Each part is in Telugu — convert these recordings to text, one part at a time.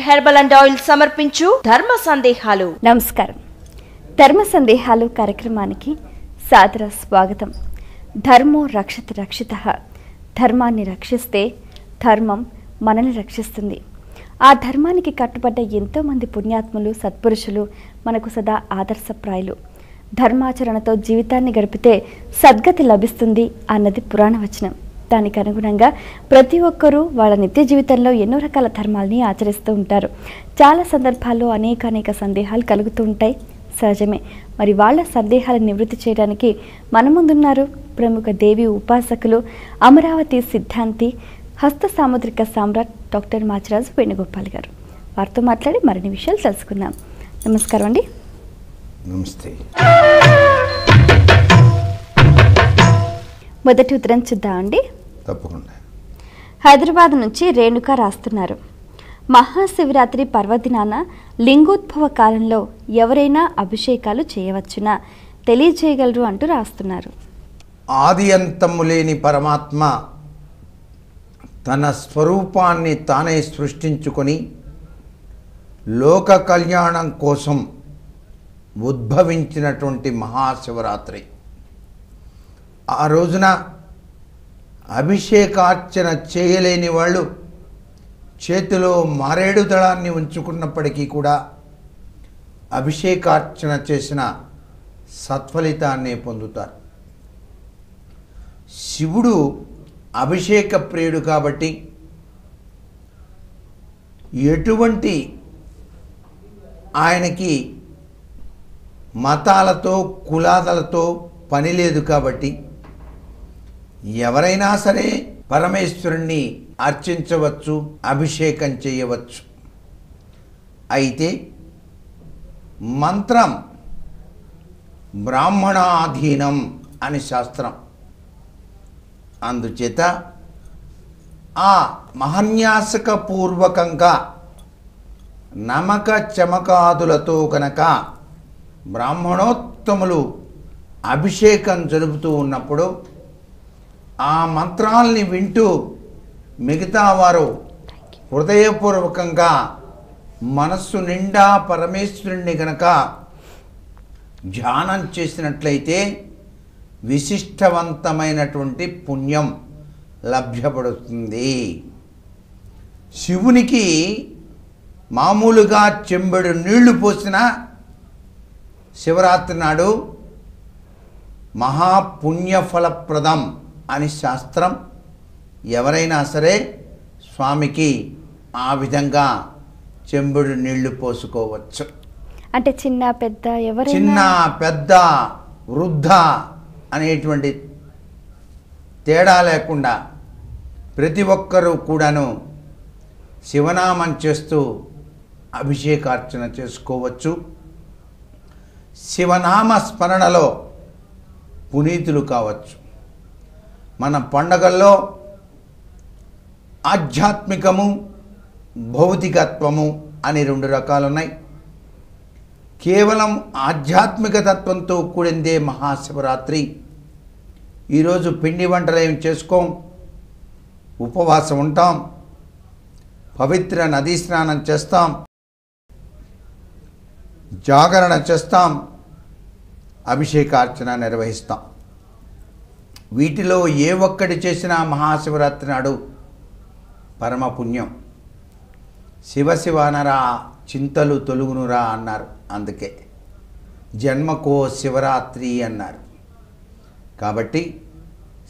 హెర్బల్ అండ్ ఆయిల్ సమర్పించు ధర్మ సందేహాలు. నమస్కారం. ధర్మ సందేహాలు కార్యక్రమానికి సాదర స్వాగతం. ధర్మో రక్షతి రక్షితః. ధర్మాన్ని రక్షిస్తే ధర్మం మనల్ని రక్షిస్తుంది. ఆ ధర్మానికి కట్టుబడ్డ ఎంతోమంది పుణ్యాత్ములు, సత్పురుషులు మనకు సదా ఆదర్శప్రాయులు. ధర్మాచరణతో జీవితాన్ని గడిపితే సద్గతి లభిస్తుంది అన్నది పురాణ వచనం. దానికి అనుగుణంగా ప్రతి ఒక్కరూ వాళ్ళ నిత్య జీవితంలో ఎన్నో రకాల ధర్మాలని ఆచరిస్తూ ఉంటారు. చాలా సందర్భాల్లో అనేక సందేహాలు కలుగుతూ ఉంటాయి, సహజమే. మరి వాళ్ళ సందేహాలను నివృత్తి చేయడానికి మన ముందున్నారు ప్రముఖ దేవి ఉపాసకులు, అమరావతి సిద్ధాంతి, హస్త సాముద్రిక సామ్రాట్ డాక్టర్ మాచిరాజు వేణుగోపాల్ గారు. వారితో మాట్లాడి మరిన్ని విషయాలు తెలుసుకుందాం. నమస్కారం అండి. నమస్తే. మొదటి ఉత్తరం చూద్దామండి. తప్పకుండా. హైదరాబాద్ నుంచి రేణుక రాస్తున్నారు. మహాశివరాత్రి పర్వదినాన లింగోద్భవ కాలంలో ఎవరైనా అభిషేకాలు చేయవచ్చునా తెలియజేయగలరు అంటూ రాస్తున్నారు. ఆది అంతము లేని పరమాత్మ తన స్వరూపాన్ని తానే సృష్టించుకొని లోక కళ్యాణం కోసం ఉద్భవించినటువంటి మహాశివరాత్రి. ఆ రోజున అభిషేకార్చన చేయలేని వాళ్ళు చేతిలో మారేడు దళాన్ని ఉంచుకున్నప్పటికీ కూడా అభిషేకార్చన చేసిన సత్ఫలితాన్ని పొందుతారు. శివుడు అభిషేక ప్రియుడు కాబట్టి ఎటువంటి ఆయనకి మతాలతో కులాలతో పని లేదు కాబట్టి ఎవరైనా సరే పరమేశ్వరుణ్ణి అర్చించవచ్చు, అభిషేకం చేయవచ్చు. అయితే మంత్రం బ్రాహ్మణాధీనం అని శాస్త్రం. అందుచేత ఆ మహన్యాసక పూర్వకంగా నమక చమకాదులతో కనుక బ్రాహ్మణోత్తములు అభిషేకం జరుపుతూ ఉన్నప్పుడు ఆ మంత్రాల్ని వింటూ మిగతా వారు హృదయపూర్వకంగా మనస్సు నిండా పరమేశ్వరుణ్ణి గనక ధ్యానం చేసినట్లయితే విశిష్టవంతమైనటువంటి పుణ్యం లభ్యపడుతుంది. శివునికి మామూలుగా చెంబెడు నీళ్లు పోసిన శివరాత్రి నాడు మహాపుణ్యఫలప్రదం అని శాస్త్రం. ఎవరైనా సరే స్వామికి ఆ విధంగా చెంబుడు నీళ్లు పోసుకోవచ్చు. అంటే చిన్న పెద్ద ఎవరైనా, చిన్న పెద్ద వృద్ధ అనేటువంటి తేడా లేకుండా ప్రతి ఒక్కరూ కూడాను శివనామం చేస్తూ అభిషేకార్చన చేసుకోవచ్చు. శివనామ స్మరణలో పునీతులు కావచ్చు. మన పండగల్లో ఆధ్యాత్మికము, భౌతికత్వము అని రెండు రకాలు ఉన్నాయి. కేవలం ఆధ్యాత్మిక తత్వంతో కూడిందే మహాశివరాత్రి. ఈరోజు పిండి వంటలు ఏం చేసుకోం, ఉపవాసం ఉంటాం, పవిత్ర నదీ స్నానం చేస్తాం, జాగరణ చేస్తాం, అభిషేకార్చన నిర్వహిస్తాం. వీటిలో ఏ ఒక్కటి చేసినా మహాశివరాత్రి నాడు పరమపుణ్యం. శివ అనరా చింతలు తొలుగునురా అన్నారు. అందుకే జన్మకో శివరాత్రి అన్నారు. కాబట్టి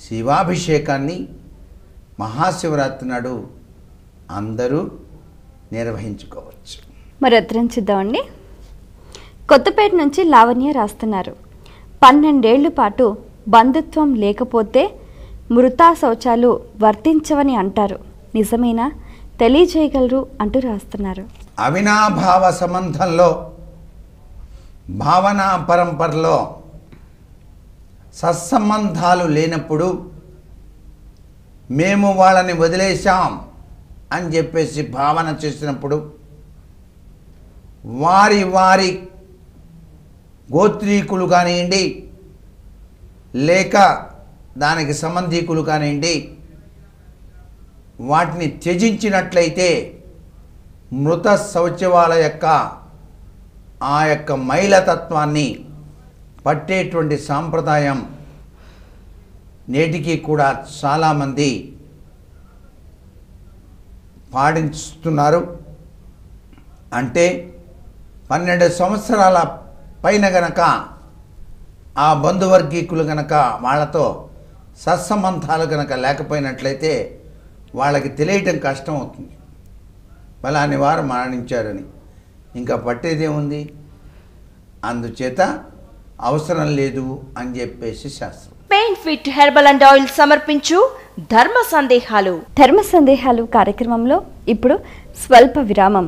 శివాభిషేకాన్ని మహాశివరాత్రి నాడు అందరూ నిర్వహించుకోవచ్చు. మరి ఉత్తరం చూద్దామండి. కొత్తపేట నుంచి లావణ్య రాస్తున్నారు. 12 ఏళ్ల పాటు బంధుత్వం లేకపోతే మృతా శౌచాలు వర్తించవని అంటారు, నిజమేనా తెలియజేయగలరు అంటూ రాస్తున్నారు. అవినాభావ సంబంధంలో, భావనా పరంపరలో సత్సంబంధాలు లేనప్పుడు మేము వాళ్ళని వదిలేశాం అని చెప్పేసి భావన చేసినప్పుడు వారి వారి గోత్రీకులు కానివ్వండి, లేక దానికి సంబంధీకులు కానివ్వండి, వాటిని త్యజించినట్లయితే మృత శౌచవాల యొక్క ఆ యొక్క మైలతత్వాన్ని పట్టేటువంటి సాంప్రదాయం నేటికి కూడా చాలామంది పాటిస్తున్నారు. అంటే 12 సంవత్సరాల పైన గనక ఆ బంధువర్గీకులు గనక వాళ్ళతో సత్సంబంధాలు గనక లేకపోయినట్లయితే వాళ్ళకి తెలియటం కష్టం అవుతుంది. ఫలాని వారు మరణించారని ఇంకా పట్టేదేముంది, అందుచేత అవసరం లేదు అని చెప్పేసి శాస్త్రం. Pain fit herbal and oil సమర్పించు ధర్మ సందేహాలు. ధర్మ సందేహాలు కార్యక్రమంలో ఇప్పుడు స్వల్ప విరామం.